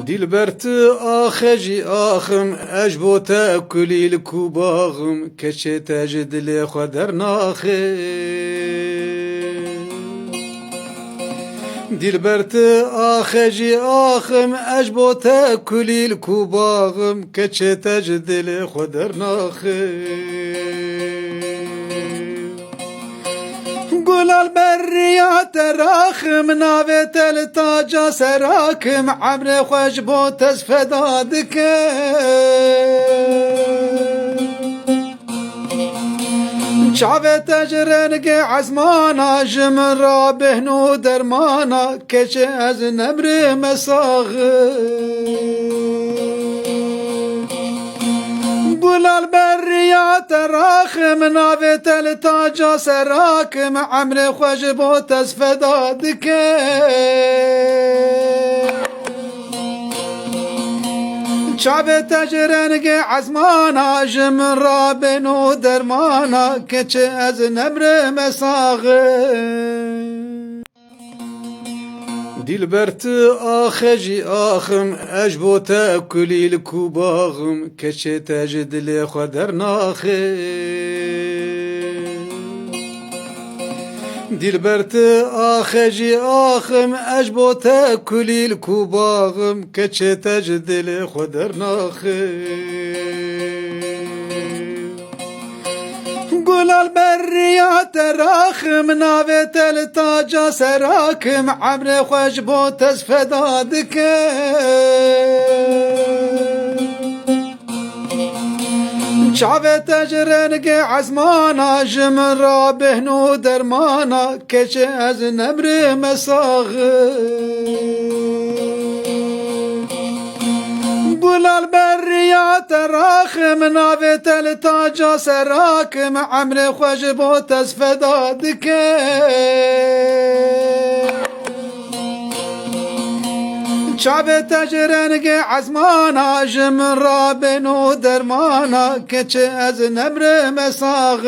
دلبرت آخجی آخم اجبو تاکلی لکوباغم کچه تجد لی خودر ناخه دلبرت آخجی آخم اجبو تاکلی لکوباغم کچه تجد لی خودر ناخه قول البريات راخم نافت التاجا سراكم عمري خوش بو تسفدادك شعب تجرنك عزمانا جمن رابه نو درمانا كش از نمر مساغ قول البريات راخم نافت التاجا سراكم عمري خوش بو تسفدادك شعب تجرنك عزمانا جمن رابن ودرمانا كش از نمر مساغ دلبرت آخجی آخم اجبو تاکلی لکوباغم کچه تجد لی خودر ناخه دلبرت آخجی آخم اجبو تاکلی لکوباغم کچه تجد لی خودر ناخه قول البريات راخم نافت التاجا سراكم عمري خوش بو تسفدادك شعب تجرنك عزمانا جمن رابه نو درمانا كش از نمر مساغ قول البريات راخم نافت التاجا سراكم عمري خوش بو تسفدادك شعب تجرنك عزمانا جمن رابن ودرمانا كش از نمر مساغ